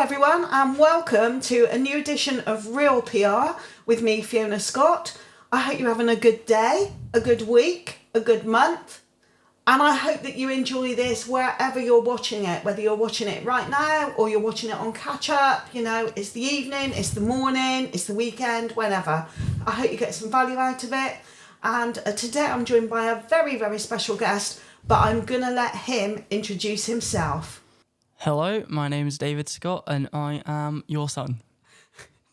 everyone, and welcome to a new edition of Real PR with me, Fiona Scott. I hope you're having a good day, a good week, a good month, and I hope that you enjoy this wherever you're watching it, whether you're watching it right now or you're watching it on catch up. You know, it's the evening, it's the morning, it's the weekend, whenever. I hope you get some value out of it. And today I'm joined by a very, very special guest, but I'm going to let him introduce himself. Hello, my name is David Scott and I am your son.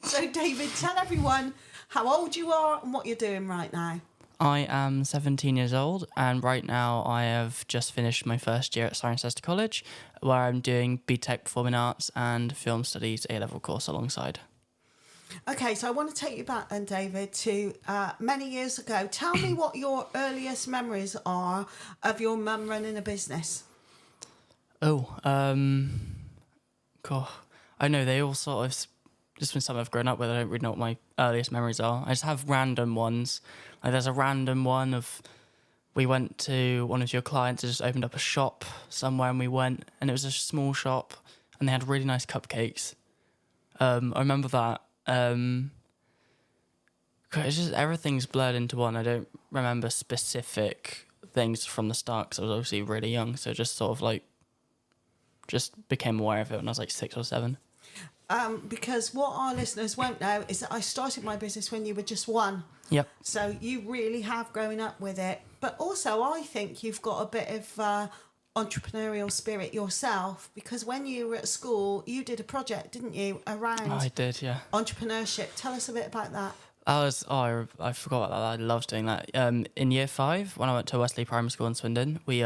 So David, tell everyone how old you are and what you're doing right now. I am 17 years old and right now I have just finished my first year at Cirencester College where I'm doing BTEC Performing Arts and Film Studies A-level course alongside. Okay, so I want to take you back then, David, to many years ago. Tell me what your earliest memories are of your mum running a business. God, I know they all sort of, just been something I've grown up with, I don't really know what my earliest memories are. I just have random ones. Like there's a random one of, we went to one of your clients who just opened up a shop somewhere and we went, and it was a small shop and they had really nice cupcakes. I remember that. It's just everything's blurred into one. I don't remember specific things from the start because I was obviously really young, so just sort of like, just became aware of it when I was like 6 or 7. Because what our listeners won't know is that I started my business when you were just 1. Yep. So you really have grown up with it. But also I think you've got a bit of entrepreneurial spirit yourself, because when you were at school, you did a project, didn't you, around I did, yeah. entrepreneurship. Tell us a bit about that. I forgot about that. I loved doing that. In year 5, when I went to Wesley Primary School in Swindon, we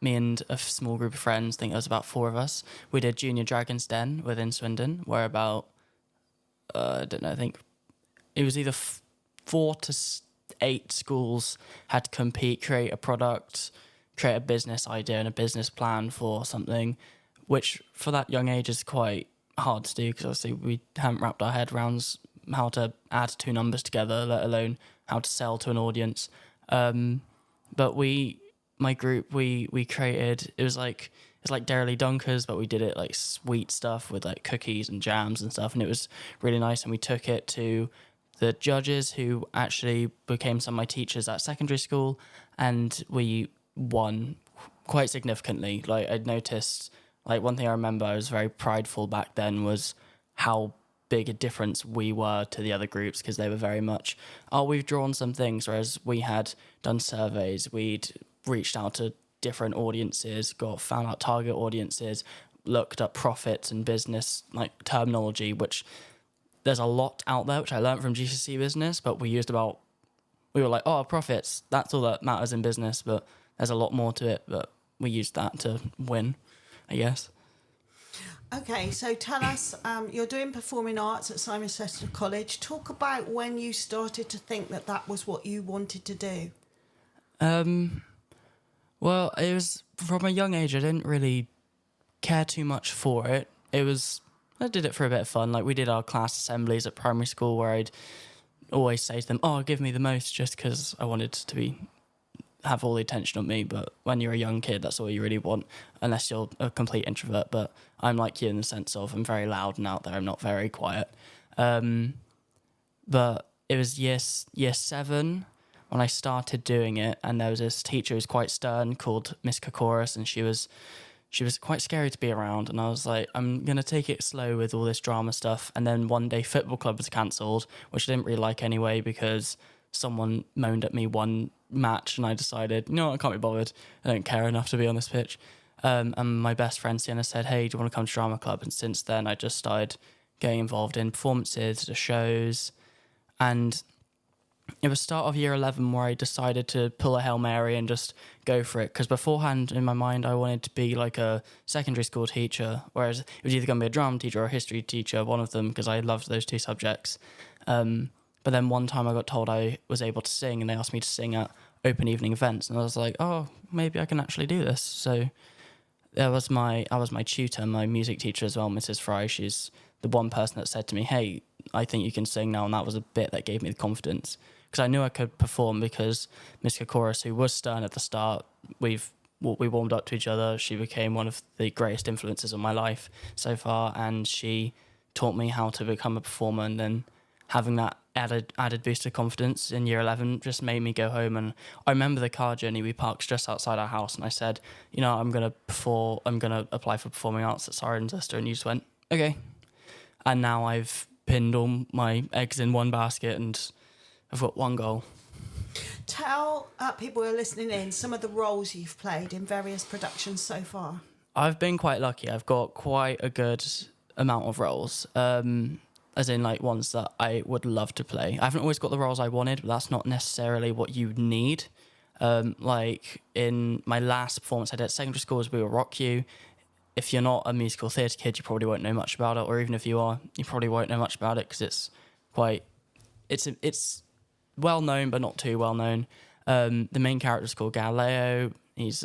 me and a small group of friends, I think there was about 4 of us, we did Junior Dragon's Den within Swindon, where about, I don't know, I think it was either 4 to 8 schools had to compete, create a product, create a business idea and a business plan for something, which for that young age is quite hard to do because obviously we haven't wrapped our head around how to add 2 numbers together, let alone how to sell to an audience. But my group, we created, it's like Dairy Dunkers, but we did it like sweet stuff with like cookies and jams and stuff, and it was really nice. And we took it to the judges who actually became some of my teachers at secondary school, and we won quite significantly. Like I'd noticed, like one thing I remember I was very prideful back then was how big a difference we were to the other groups, because they were very much, we've drawn some things, whereas we had done surveys, we'd reached out to different audiences, found out target audiences, looked up profits and business like terminology, which there's a lot out there, which I learned from GCSE business, but we were like, profits, that's all that matters in business, but there's a lot more to it, but we used that to win, I guess. Okay, so tell us, you're doing performing arts at Cirencester College. Talk about when you started to think that that was what you wanted to do. Well, it was from a young age. I didn't really care too much for it. I did it for a bit of fun. Like we did our class assemblies at primary school where I'd always say to them, give me the most, just because I wanted to have all the attention on me. But when you're a young kid, that's all you really want, unless you're a complete introvert. But I'm like you in the sense of I'm very loud and out there. I'm not very quiet. But it was year 7 when I started doing it, and there was this teacher who was quite stern called Miss Kokoris, and she was quite scary to be around, and I was like, I'm going to take it slow with all this drama stuff. And then one day football club was cancelled, which I didn't really like anyway because someone moaned at me one match and I decided, I can't be bothered. I don't care enough to be on this pitch. And my best friend Sienna said, hey, do you want to come to drama club? And since then I just started getting involved in performances, the shows, and it was start of year 11 where I decided to pull a Hail Mary and just go for it. Because beforehand, in my mind, I wanted to be like a secondary school teacher, whereas it was either going to be a drama teacher or a history teacher, one of them, because I loved those 2 subjects. But then one time I got told I was able to sing, and they asked me to sing at open evening events. And I was like, maybe I can actually do this. So I was my tutor, my music teacher as well, Mrs. Fry. She's the one person that said to me, hey, I think you can sing now. And that was a bit that gave me the confidence, because I knew I could perform, because Miss Kokoris, who was stern at the start, we've we warmed up to each other. She became one of the greatest influences on my life so far, and she taught me how to become a performer. And then having that added boost of confidence in year 11 just made me go home. And I remember the car journey. We parked just outside our house, and I said, I'm gonna apply for performing arts at Cirencester. And you just went, okay. And now I've pinned all my eggs in one basket, and I've got one goal. Tell people who are listening in some of the roles you've played in various productions so far. I've been quite lucky. I've got quite a good amount of roles, as in like ones that I would love to play. I haven't always got the roles I wanted, but that's not necessarily what you need. Like in my last performance I did at secondary school was We Will Rock You. If you're not a musical theatre kid, you probably won't know much about it, or even if you are, you probably won't know much about it because it's well known but not too well known. The main character is called Galileo. He's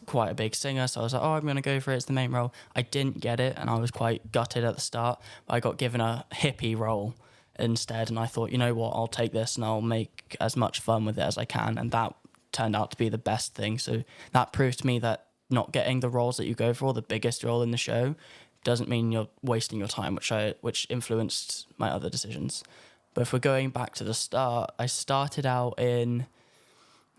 quite a big singer, so I was like, I'm going to go for it. It's the main role. I didn't get it, and I was quite gutted at the start. But I got given a hippie role instead, and I thought, you know what, I'll take this and I'll make as much fun with it as I can, and that turned out to be the best thing. So that proved to me that not getting the roles that you go for, the biggest role in the show, doesn't mean you're wasting your time, which influenced my other decisions. But if we're going back to the start, I started out in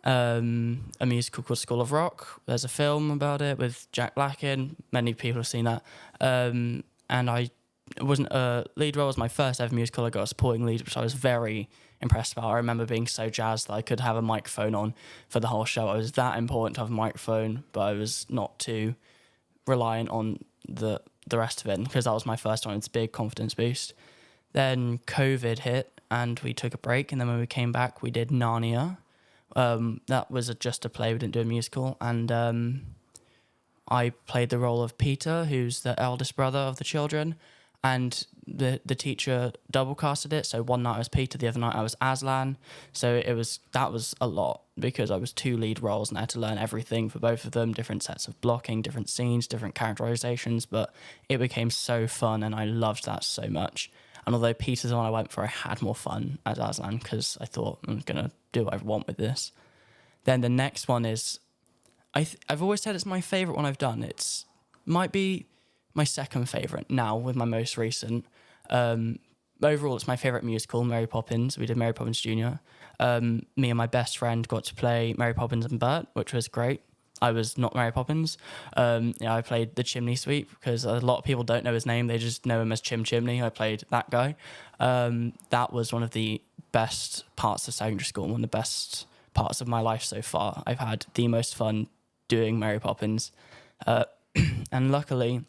a musical called School of Rock. There's a film about it with Jack Black in. Many people have seen that. And it wasn't a lead role. It was my first ever musical. I got a supporting lead, which I was very impressed about. I remember being so jazzed that I could have a microphone on for the whole show. I was that important to have a microphone, but I was not too reliant on the rest of it, because that was my first one. It's a big confidence boost. Then COVID hit and we took a break, and then when we came back we did Narnia. That was just a play, we didn't do a musical, and I played the role of Peter, who's the eldest brother of the children, and the teacher double casted it, so one night I was Peter, the other night I was Aslan. So that was a lot, because I was 2 lead roles and I had to learn everything for both of them, different sets of blocking, different scenes, different characterizations, but it became so fun and I loved that so much. And although Peter's the one I went for, I had more fun as Aslan because I thought I'm going to do what I want with this. Then the next one is, I've always said it's my favourite one I've done. It's might be my second favourite now with my most recent. Overall, it's my favourite musical, Mary Poppins. We did Mary Poppins Jr. Me and my best friend got to play Mary Poppins and Bert, which was great. I was not Mary Poppins. I played the chimney sweep because a lot of people don't know his name. They just know him as Chim Chimney. I played that guy. That was one of the best parts of secondary school, one of the best parts of my life so far. I've had the most fun doing Mary Poppins. And luckily,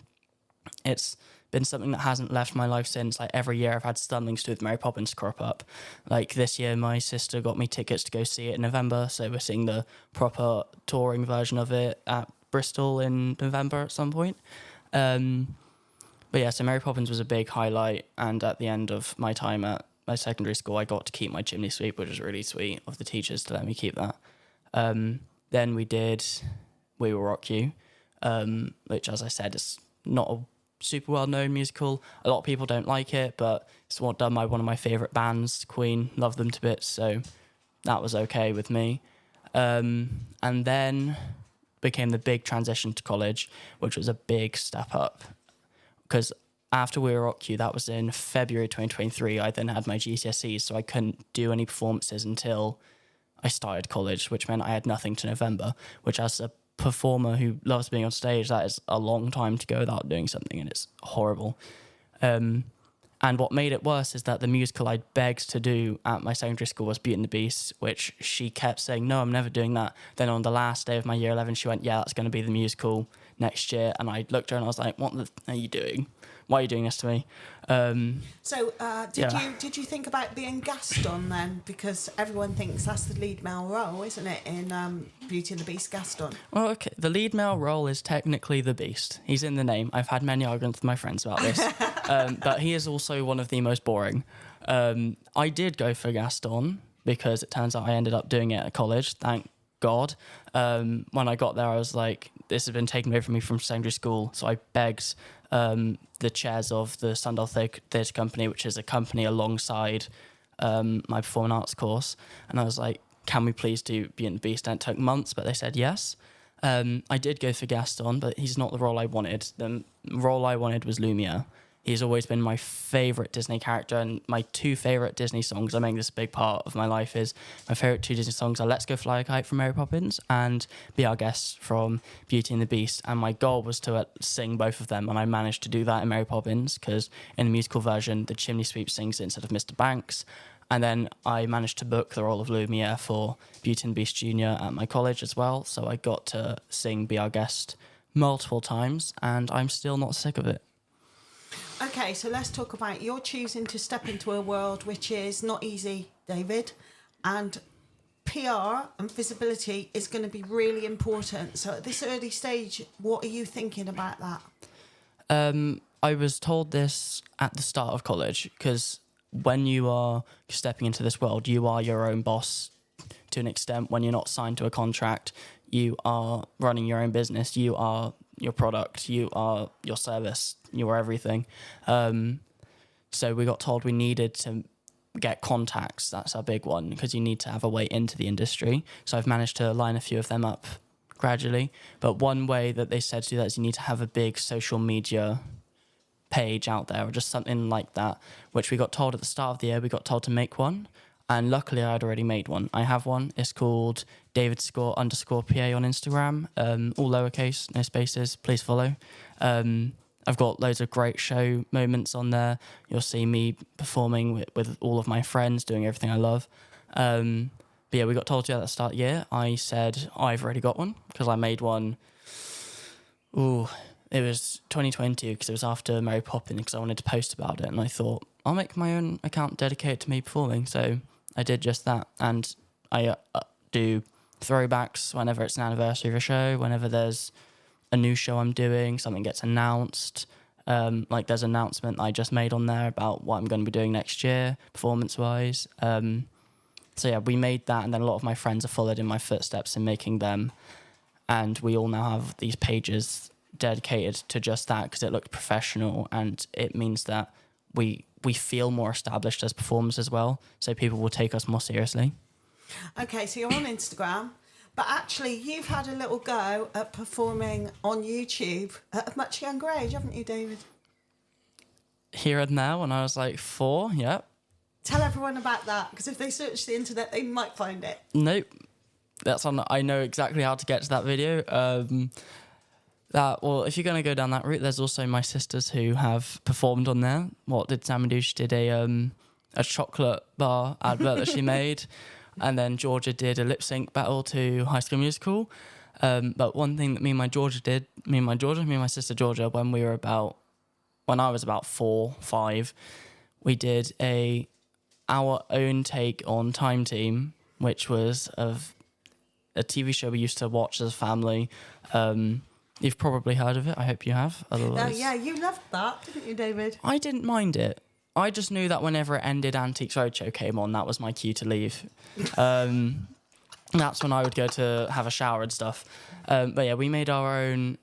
it's been something that hasn't left my life since. Like every year I've had something to do with Mary Poppins crop up. Like this year my sister got me tickets to go see it in November, so we're seeing the proper touring version of it at Bristol in November at some point. But yeah, so Mary Poppins was a big highlight, and at the end of my time at my secondary school I got to keep my chimney sweep, which was really sweet of the teachers to let me keep that. Then we did We Will Rock You, which, as I said, is not a super well-known musical. A lot of people don't like it, but it's done by one of my favourite bands, Queen. Love them to bits, so that was okay with me. And then became the big transition to college, which was a big step up, because after We Will Rock You, that was in February 2023, I then had my GCSEs, so I couldn't do any performances until I started college, which meant I had nothing to November, which as a performer who loves being on stage, that is a long time to go without doing something, and it's horrible. And what made it worse is that the musical I'd begged to do at my secondary school was Beauty and the Beast, which she kept saying, no, I'm never doing that. Then on the last day of my year 11, she went, yeah, that's going to be the musical next year. And I looked at her and I was like, what are you doing? Why are you doing this to me? Did you think about being Gaston then? Because everyone thinks that's the lead male role, isn't it, in Beauty and the Beast, Gaston? Well, okay, the lead male role is technically the Beast. He's in the name. I've had many arguments with my friends about this. But he is also one of the most boring. I did go for Gaston because it turns out I ended up doing it at college, thank God. When I got there, I was like, this has been taken away from me from secondary school. So I begged the chairs of the Sundial Theatre Company, which is a company alongside my performing arts course. And I was like, can we please do Beauty and the Beast? And it took months, but they said yes. I did go for Gaston, but he's not the role I wanted. The role I wanted was Lumiere. He's always been my favourite Disney character, and my two favourite Disney songs, I make this a big part of my life, is my favourite two Disney songs are Let's Go Fly a Kite from Mary Poppins and Be Our Guest from Beauty and the Beast. And my goal was to sing both of them, and I managed to do that in Mary Poppins, because in the musical version, the chimney sweep sings it instead of Mr. Banks. And then I managed to book the role of Lumiere for Beauty and the Beast Junior at my college as well, so I got to sing Be Our Guest multiple times, and I'm still not sick of it. Okay, so let's talk about you're choosing to step into a world which is not easy, David, and PR and visibility is going to be really important. So at this early stage, what are you thinking about that? I was told this at the start of college, because when you are stepping into this world, you are your own boss to an extent. When you're not signed to a contract, you are running your own business. You are your product. You are your service. You are everything. So we got told we needed to get contacts. That's a big one, because you need to have a way into the industry. So I've managed to line a few of them up gradually. But one way that they said to do that is you need to have a big social media page out there, or just something like that, which we got told at the start of the year. We got told to make one, and luckily I'd already made one. I have one. It's called David_PA on Instagram, all lowercase, no spaces. Please follow. I've got loads of great show moments on there. You'll see me performing with all of my friends, doing everything I love. But yeah, we got told to at the start of the year. I said I've already got one, because I made one. It was 2022, because it was after Mary Poppins, because I wanted to post about it, and I thought I'll make my own account dedicated to me performing. So I did just that, and I do throwbacks whenever it's an anniversary of a show, whenever there's a new show I'm doing, something gets announced. Like there's an announcement I just made on there about what I'm going to be doing next year, performance-wise. So yeah, we made that, and then a lot of my friends have followed in my footsteps in making them, and we all now have these pages dedicated to just that, because it looked professional, and it means that we feel more established as performers as well, so people will take us more seriously. Okay, so you're on Instagram, but actually you've had a little go at performing on YouTube at a much younger age, haven't you, David? Here and now, when I was like 4, yep. Tell everyone about that, because if they search the internet, they might find it. Nope. That's on. I know exactly how to get to that video. Well, if you're going to go down that route, there's also my sisters who have performed on there. What did Sammy do? She did a chocolate bar advert that she made. And then Georgia did a lip sync battle to High School Musical. But one thing that me and my sister Georgia, when I was about 4, 5, we did our own take on Time Team, which was of a TV show we used to watch as a family. You've probably heard of it. I hope you have. Otherwise, Yeah, you loved that, didn't you, David? I didn't mind it. I just knew that whenever it ended, Antiques Roadshow came on. That was my cue to leave. That's when I would go to have a shower and stuff. But yeah, we made our own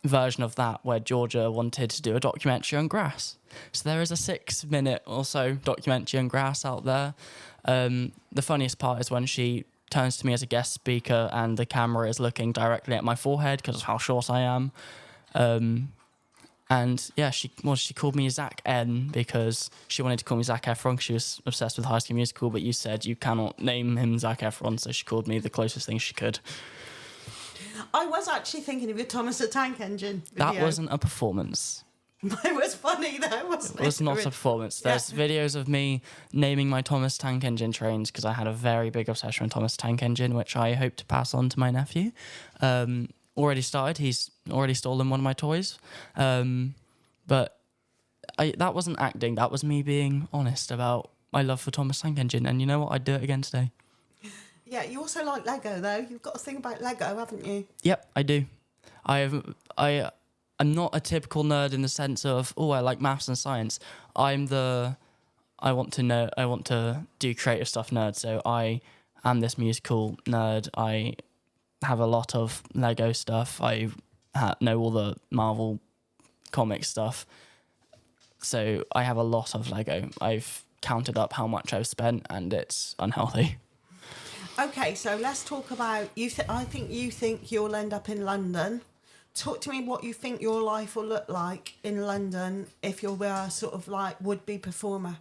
version of that, where Georgia wanted to do a documentary on grass. So there is a 6-minute or so documentary on grass out there. The funniest part is when she turns to me as a guest speaker and the camera is looking directly at my forehead because of how short I am. And yeah, she called me Zac N because she wanted to call me Zac Efron because she was obsessed with High School Musical, but you said you cannot name him Zac Efron, so she called me the closest thing she could. I was actually thinking of your Thomas the Tank Engine video. That wasn't a performance. It was funny though, wasn't it? It was not a performance. There's videos of me naming my Thomas Tank Engine trains, because I had a very big obsession with Thomas Tank Engine, which I hope to pass on to my nephew. Already started. He's already stolen one of my toys. But that wasn't acting. That was me being honest about my love for Thomas Tank Engine. And you know what? I'd do it again today. Yeah, you also like Lego though. You've got a thing about Lego, haven't you? Yep, I do. I'm not a typical nerd in the sense of, I like maths and science. I want to do creative stuff nerd. So I am this musical nerd. I have a lot of Lego stuff. I know all the Marvel comic stuff. So I have a lot of Lego. I've counted up how much I've spent, and it's unhealthy. Okay, so let's talk about you. I think you think you'll end up in London. Talk to me what you think your life will look like in London if you're a sort of like would-be performer.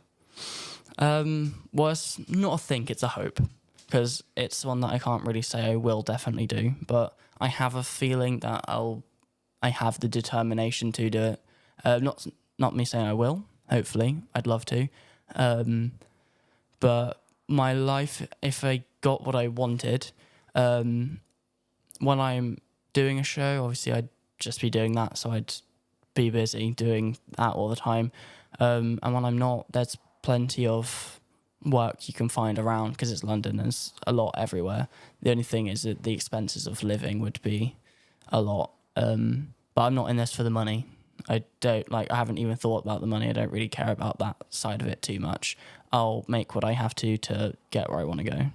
Well, it's not a think, it's a hope, because it's one that I can't really say I will definitely do, but I have a feeling that I have the determination to do it. Not me saying I will. Hopefully, I'd love to, but my life, if I got what I wanted, when I'm doing a show, obviously I'd just be doing that, so I'd be busy doing that all the time. And when I'm not, there's plenty of work you can find around because it's London. There's a lot everywhere. The only thing is that the expenses of living would be a lot. But I'm not in this for the money. I haven't even thought about the money. I don't really care about that side of it too much. I'll make what I have to get where I want to go.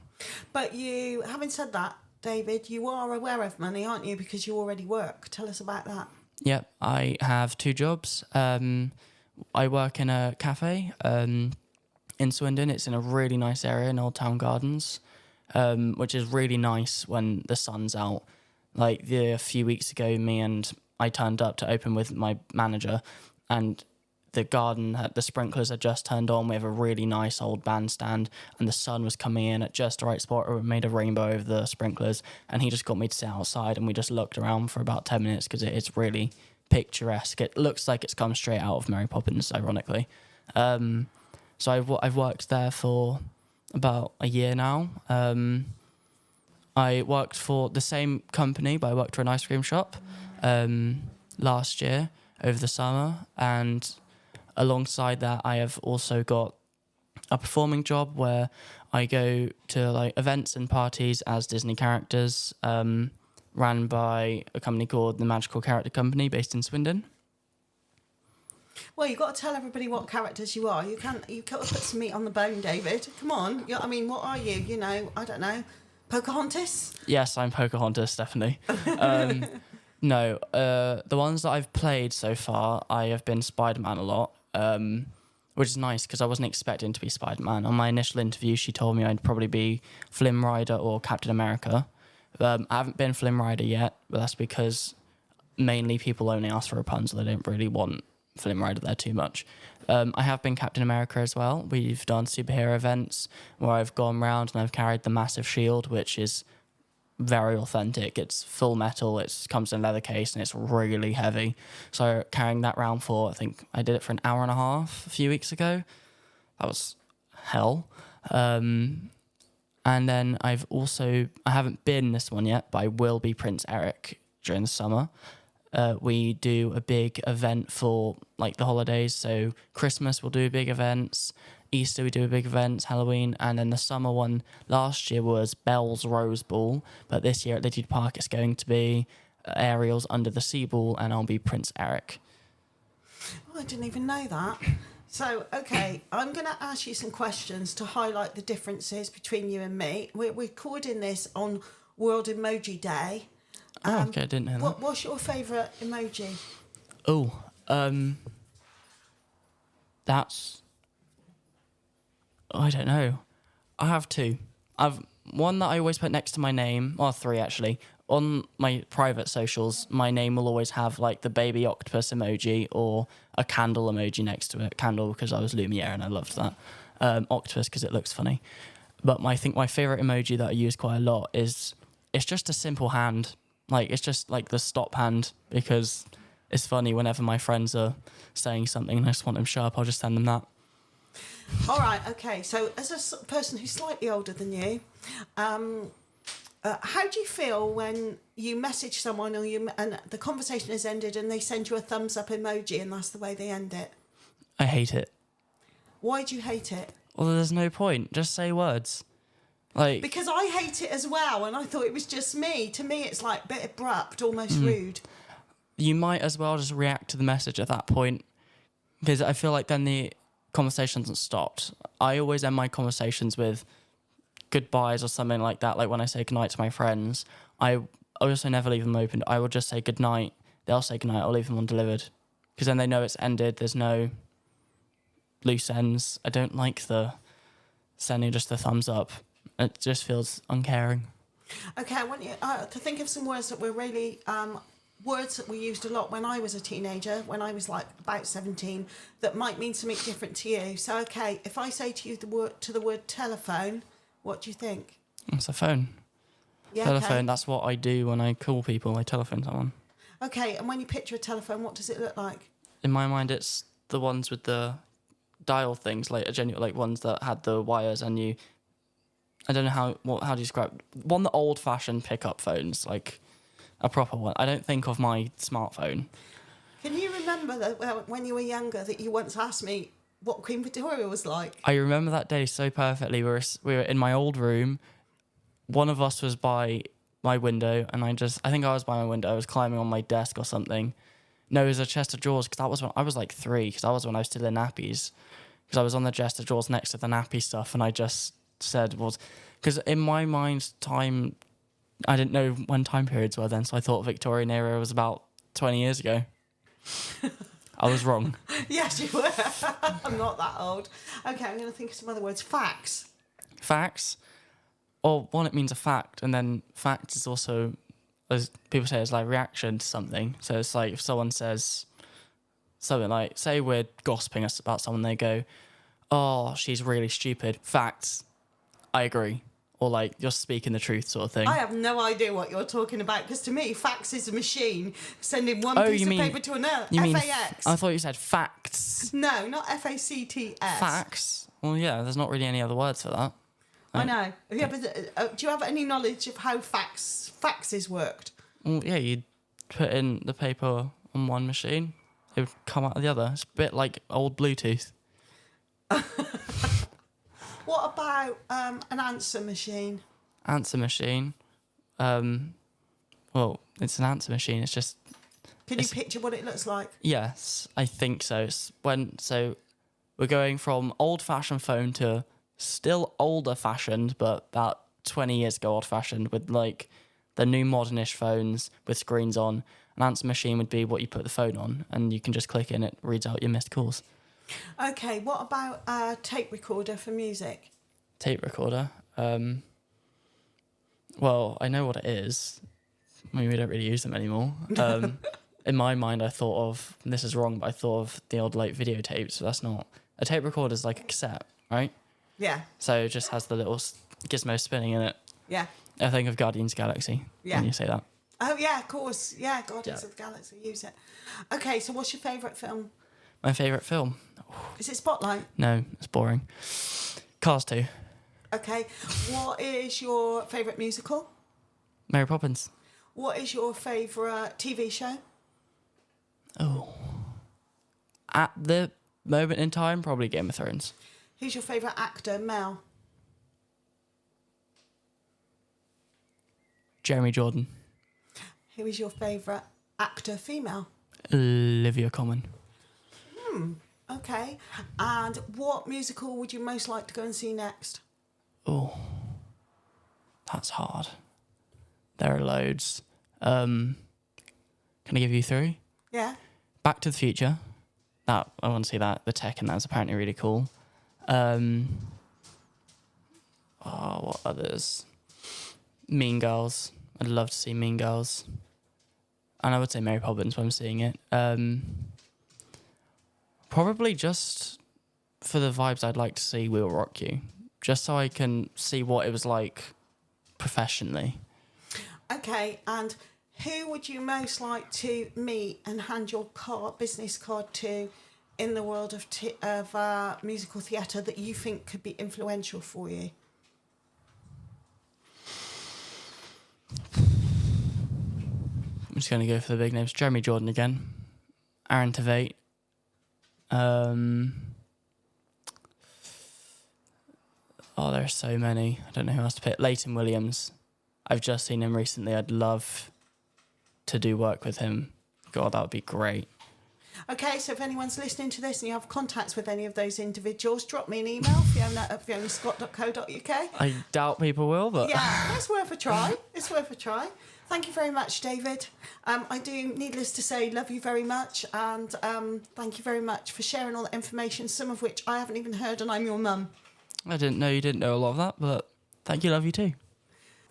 But you, having said that, David, you are aware of money, aren't you? Because you already work. Tell us about that. Yep, I have 2 jobs. I work in a cafe in Swindon. It's in a really nice area in Old Town Gardens, which is really nice when the sun's out. Like a few weeks ago, I turned up to open with my manager, and the sprinklers had just turned on. We have a really nice old bandstand, and the sun was coming in at just the right spot. It made a rainbow over the sprinklers, and he just got me to sit outside, and we just looked around for about 10 minutes because it is really picturesque. It looks like it's come straight out of Mary Poppins, ironically. So I've worked there for about a year now. I worked for the same company, but I worked for an ice cream shop last year over the summer, and alongside that, I have also got a performing job where I go to like events and parties as Disney characters, ran by a company called the Magical Character Company, based in Swindon. Well, you've got to tell everybody what characters you are. You've got to put some meat on the bone, David. Come on. What are you? You know, I don't know. Pocahontas? Yes, I'm Pocahontas, definitely. No, the ones that I've played so far, I have been Spider-Man a lot, which is nice because I wasn't expecting to be Spider-Man. On my initial interview, she told me I'd probably be Flynn Rider or Captain America. I haven't been Flynn Rider yet, but that's because mainly people only ask for Rapunzel. They don't really want Flynn Rider there too much. I have been Captain America as well. We've done superhero events where I've gone around and I've carried the massive shield, which is very authentic. It's full metal. It comes in a leather case and it's really heavy. So carrying that around I think I did it for an hour and a half a few weeks ago. That was hell. And then I haven't been this one yet, but I will be Prince Eric during the summer. We do a big event for like the holidays. So Christmas we'll do big events, Easter we do big events, Halloween, and then the summer one last year was Belle's Rose Ball, but this year at Lydiard Park it's going to be Ariel's Under the Sea Ball, and I'll be Prince Eric. Oh, I didn't even know that. So, okay, I'm going to ask you some questions to highlight the differences between you and me. We're recording this on World Emoji Day. Okay, I didn't know that. What's your favourite emoji? Oh, that's... I don't know. I have 2. I've one that I always put next to my name, or 3 actually. On my private socials, my name will always have like the baby octopus emoji or a candle emoji next to it. Candle because I was Lumiere and I loved that. Octopus because it looks funny. But I think my favourite emoji that I use quite a lot it's just a simple hand. Like, it's just like the stop hand, because it's funny whenever my friends are saying something and I just want them to shut up, I'll just send them that. All right, okay. So as a person who's slightly older than you, how do you feel when you message someone and the conversation has ended and they send you a thumbs up emoji and that's the way they end it? I hate it. Why do you hate it? Well, there's no point. Just say words. Like, because I hate it as well, and I thought it was just me. To me, it's like a bit abrupt, almost rude. You might as well just react to the message at that point, because I feel like then the conversation hasn't stopped. I always end my conversations with goodbyes or something like that. Like when I say goodnight to my friends, I also never leave them open. I will just say goodnight. They'll say goodnight. I'll leave them undelivered, because then they know it's ended. There's no loose ends. I don't like the sending just the thumbs up. It just feels uncaring. Okay, I want you to think of some words that were really words that we used a lot when I was a teenager, when I was like about 17, that might mean something different to you. So, okay, if I say to you the word telephone, what do you think? It's a phone. Yeah, Telephone, okay. that's what I do when I call people. I telephone someone. Okay, and when you picture a telephone, what does it look like? In my mind, it's the ones with the dial things, like a genuine, like ones that had the wires and you. I don't know how do you describe one, the old fashioned pickup phones, like a proper one. I don't think of my smartphone. Can you remember that when you were younger that you once asked me what Queen Victoria was like? I remember that day so perfectly. We were in my old room. One of us was by my window, and I think I was by my window. I was climbing on my desk or something. No, it was a chest of drawers, because that was when I was like 3, because that was when I was still in nappies. Because I was on the chest of drawers next to the nappy stuff, and I just said because in my mind, time, I didn't know when time periods were then, so I thought Victorian era was about 20 years ago. I was wrong. Yes, you were. I'm not that old. Okay, I'm going to think of some other words. Facts. Facts. Or one, it means a fact, and then fact is also, as people say, it's like reaction to something. So it's like if someone says something like, say we're gossiping us about someone, they go, "Oh, she's really stupid." Facts. I agree. Or like, you're speaking the truth, sort of thing. I have no idea what you're talking about, because to me, fax is a machine sending one piece of paper to another. You mean FAX. I thought you said facts. No, not FACTS. Facts. Well, yeah. There's not really any other words for that. I know. Have you ever, do you have any knowledge of how faxes worked? Well, yeah, you'd put in the paper on one machine, it would come out of the other. It's a bit like old Bluetooth. What about an answer machine? Answer machine. Well, it's an answer machine. It's just, Can you picture what it looks like? yes, I think so. So we're going from old-fashioned phone to still older-fashioned, but about 20 years ago old-fashioned, with like the new modernish phones with screens on. An answer machine would be what you put the phone on, and you can just click it and it reads out your missed calls. Okay, what about a tape recorder for music? Tape recorder. Well, I know what it is. I mean, we don't really use them anymore. In my mind, I thought of, and this is wrong, but I thought of the old like videotapes. So that's not. A tape recorder is like a cassette, right? Yeah, So it just has the little gizmo spinning in it. yeah. I think of Guardians of the Galaxy Yeah. when you say that. Oh, yeah, of course. Yeah, Guardians Yeah. of the Galaxy, use it. Okay, so what's your favourite film? My favourite film? Is it Spotlight? No, it's boring. Cars 2. Okay, what is your favourite musical? Mary Poppins. What is your favourite TV show? Oh. At the moment in time, probably Game of Thrones. Who's your favourite actor, male? Jeremy Jordan. Who is your favourite actor, female? Olivia Colman. Okay, and what musical would you most like to go and see next? Oh, that's hard. There are loads. Can I give you 3? Yeah. Back to the Future. That I want to see that. The tech and that's apparently really cool. What others? Mean Girls. I'd love to see Mean Girls. And I would say Mary Poppins when I'm seeing it. Probably just for the vibes, I'd like to see We'll Rock You. Just so I can see what it was like professionally. Okay, and who would you most like to meet and hand your business card to in the world of musical theatre that you think could be influential for you? I'm just going to go for the big names. Jeremy Jordan again. Aaron Tveit. There are so many. I don't know who else to pick. Leighton Williams. I've just seen him recently. I'd love to do work with him. God, that would be great. Okay, so if anyone's listening to this and you have contacts with any of those individuals, drop me an email, fiona@fionascott.co.uk. I doubt people will, but... Yeah, it's worth a try. It's worth a try. Thank you very much, David. I do, needless to say, love you very much, and thank you very much for sharing all that information, some of which I haven't even heard, and I'm your mum. I didn't know you didn't know a lot of that, but Thank you, love you too.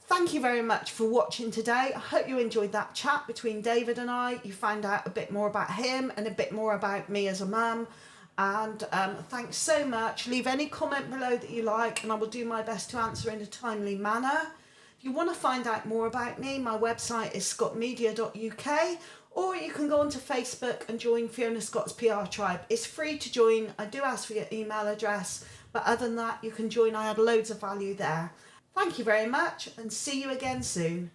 Thank you very much for watching today. I hope you enjoyed that chat between David and I. You found out a bit more about him and a bit more about me as a mum. And thanks so much. Leave any comment below that you like and I will do my best to answer in a timely manner. If you want to find out more about me, my website is scottmedia.uk, or you can go onto Facebook and join Fiona Scott's PR Tribe. It's free to join. I do ask for your email address, but other than that, you can join. I add loads of value there. Thank you very much and see you again soon.